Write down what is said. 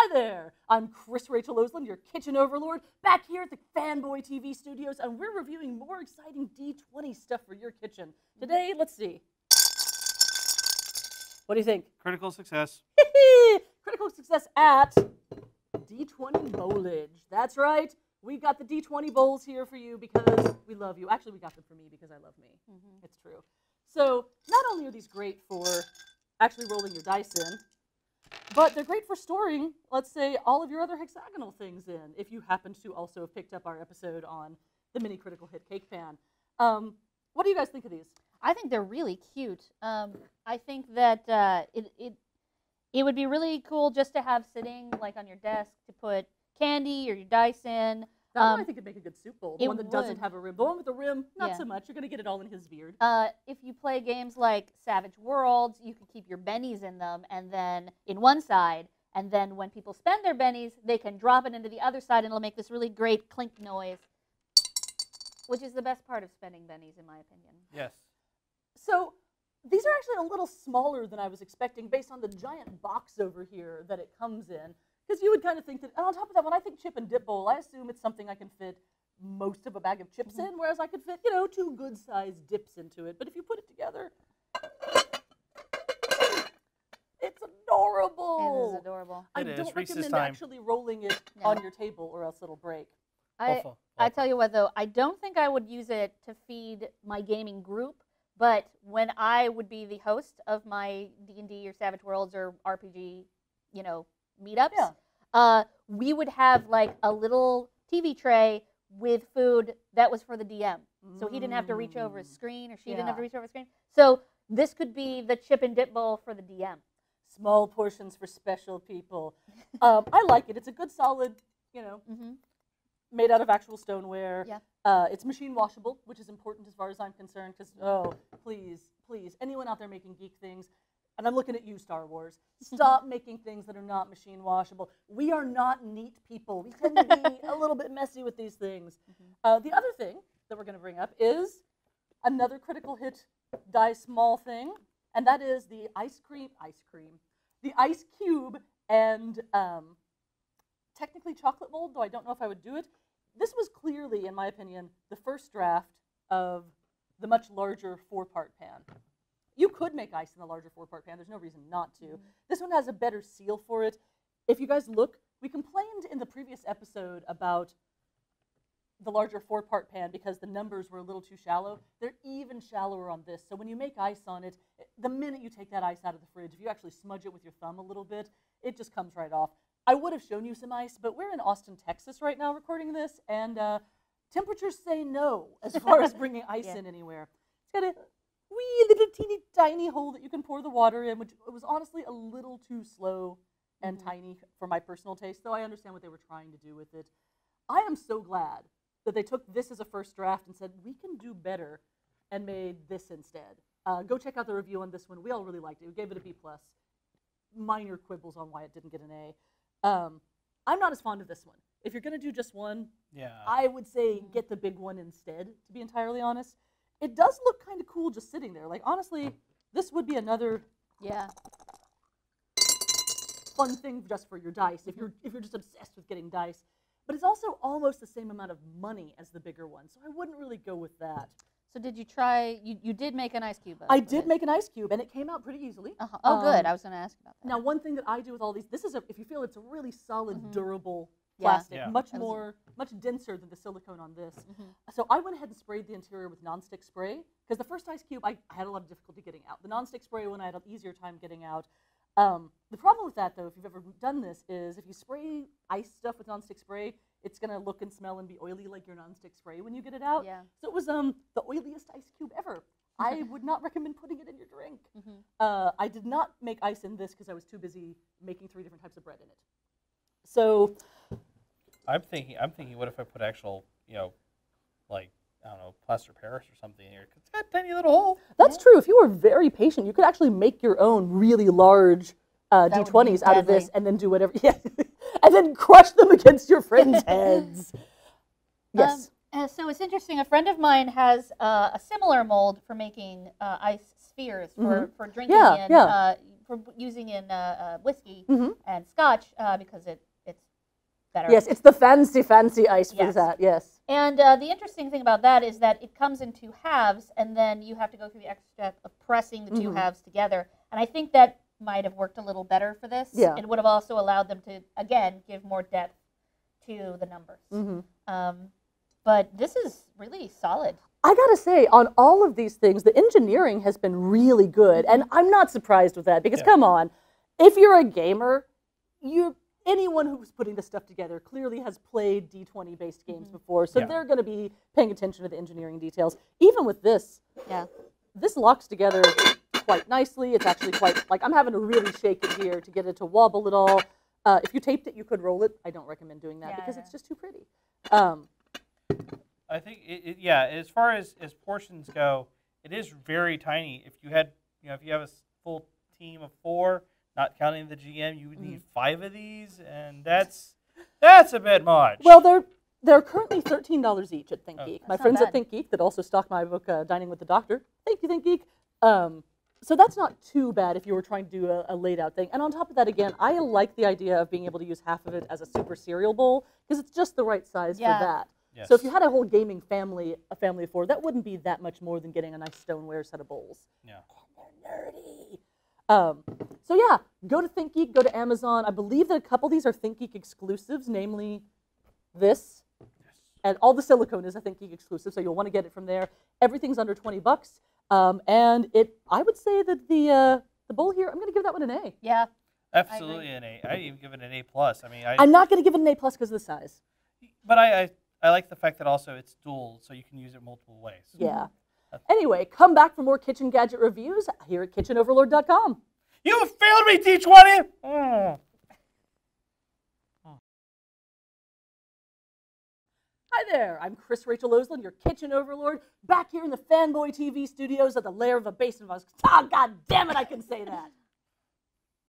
Hi there, I'm Chris Rachel Osland, your kitchen overlord, back here at the Fanboy TV studios, and we're reviewing more exciting D20 stuff for your kitchen. Today, let's see. What do you think? Critical success. Critical success at D20 Bowlage. That's right. We got the D20 bowls here for you because we love you. Actually, we got them for me because I love me. It's true. So not only are these great for actually rolling your dice in, but they're great for storing, let's say, all of your other hexagonal things in, if you happen to also have picked up our episode on the mini critical hit cake pan. What do you guys think of these? I think they're really cute. I think that it would be really cool just to have sitting like on your desk to put candy or your dice in. That one I think would make a good soup bowl. The one that doesn't would. have a rim. The one with the rim, not so much. You're going to get it all in his beard. If you play games like Savage Worlds, you can keep your bennies in them and then in one side, and then when people spend their bennies, they can drop it into the other side and it'll make this really great clink noise, which is the best part of spending bennies in my opinion. Yes. So these are actually a little smaller than I was expecting based on the giant box over here that it comes in. Because you would kind of think that, and on top of that, when I think chip and dip bowl, I assume it's something I can fit most of a bag of chips in, whereas I could fit, 2 good-sized dips into it. But if you put it together, it's adorable. It is adorable. I don't recommend actually rolling it on your table or else it'll break. I tell you what, though, I don't think I would use it to feed my gaming group, but when I would be the host of my D&D or Savage Worlds or RPG, meetups, we would have like a little TV tray with food that was for the DM. So he didn't have to reach over his screen, or she didn't have to reach over his screen. So this could be the chip and dip bowl for the DM. Small portions for special people. I like it. It's a good solid, made out of actual stoneware. Yeah. It's machine washable, which is important as far as I'm concerned, because, please, anyone out there making geek things, and I'm looking at you, Star Wars, stop making things that are not machine washable. We are not neat people. We tend to be a little bit messy with these things. The other thing that we're going to bring up is another critical hit die small thing, and that is the the ice cube and technically chocolate mold, though I don't know if I would do it. This was clearly, in my opinion, the first draft of the much larger 4-part pan. You could make ice in the larger 4-part pan. There's no reason not to. This one has a better seal for it. If you guys look, we complained in the previous episode about the larger 4-part pan because the numbers were a little too shallow. They're even shallower on this. So when you make ice on it, the minute you take that ice out of the fridge, if you actually smudge it with your thumb a little bit, it just comes right off. I would have shown you some ice, but we're in Austin, Texas right now recording this, and temperatures say no as far as bringing ice in anywhere. It's got a wee little teeny tiny hole that you can pour the water in, which was honestly a little too slow and tiny for my personal taste, though I understand what they were trying to do with it. I am so glad that they took this as a first draft and said, we can do better, and made this instead. Go check out the review on this one. We all really liked it. We gave it a B+. Minor quibbles on why it didn't get an A. I'm not as fond of this one. If you're going to do just one, I would say get the big one instead, to be entirely honest. It does look kind of cool just sitting there. Like, honestly, this would be another fun thing just for your dice, if you're just obsessed with getting dice. But it's also almost the same amount of money as the bigger one, so I wouldn't really go with that. So did you try, you did make an ice cube? I did make an ice cube, and it came out pretty easily. Oh, good. I was going to ask about that. Now, one thing that I do with all these, this is, if you feel it's a really solid, durable plastic, much denser than the silicone on this. So I went ahead and sprayed the interior with nonstick spray, because the first ice cube, I had a lot of difficulty getting out. The nonstick spray one, I had an easier time getting out. The problem with that, though, if you've ever done this, is if you spray ice stuff with nonstick spray, it's going to look and smell and be oily like your nonstick spray when you get it out. So it was the oiliest ice cube ever. I would not recommend putting it in your drink. I did not make ice in this because I was too busy making 3 different types of bread in it. So I'm thinking, what if I put actual, like, I don't know, plaster Paris or something here? It's got a tiny little hole. That's true. If you were very patient, you could actually make your own really large D20s out of this and then do whatever. And then crush them against your friends' heads. Yes. So it's interesting. A friend of mine has a similar mold for making ice spheres for drinking in, for using in whiskey Mhm. and scotch because it's better. Yes, it's the fancy ice for Yes. that. Yes. And the interesting thing about that is that it comes in 2 halves, and then you have to go through the extra step of pressing the 2 Mhm. halves together. And I think that might have worked a little better for this. Yeah. It would have also allowed them to, again, give more depth to the numbers. But this is really solid. I gotta say, on all of these things, the engineering has been really good, and I'm not surprised with that because, come on, if you're a gamer, anyone who's putting this stuff together clearly has played D20 based games before, so they're going to be paying attention to the engineering details. Even with this, this locks together quite nicely. It's actually quite, like, I'm having to really shake it here to get it to wobble at all. If you taped it, you could roll it. I don't recommend doing that because it's just too pretty. I think as far as portions go, it is very tiny. If you had, if you have a full team of 4, not counting the GM, you would need 5 of these, and that's a bit much. Well, they're currently $13 each at ThinkGeek. My That's friends not at ThinkGeek that also stock my book, Dining with the Doctor. Thank you, ThinkGeek. So that's not too bad if you were trying to do a laid out thing. And on top of that, again, I like the idea of being able to use half of it as a super cereal bowl because it's just the right size for that. Yes. So if you had a whole gaming family, a family of 4, that wouldn't be that much more than getting a nice stoneware set of bowls. Yeah. And they're nerdy. So yeah, go to ThinkGeek, go to Amazon. I believe that a couple of these are ThinkGeek exclusives, namely this. And all the silicone is a ThinkGeek exclusive, so you'll want to get it from there. Everything's under $20. And I would say that the bowl here, I'm going to give that one an A. Yeah. Absolutely an A. I'd even give it an A+. I mean, I'm not going to give it an A+ because of the size. But I like the fact that also it's dual, so you can use it multiple ways. Yeah. Anyway, come back for more kitchen gadget reviews here at kitchenoverlord.com. You failed me, D20! Oh. Hi there, I'm Chris Rachel Oslin, your kitchen overlord, back here in the Fanboy TV studios at the lair of a basement. Oh, God damn it, I can say that.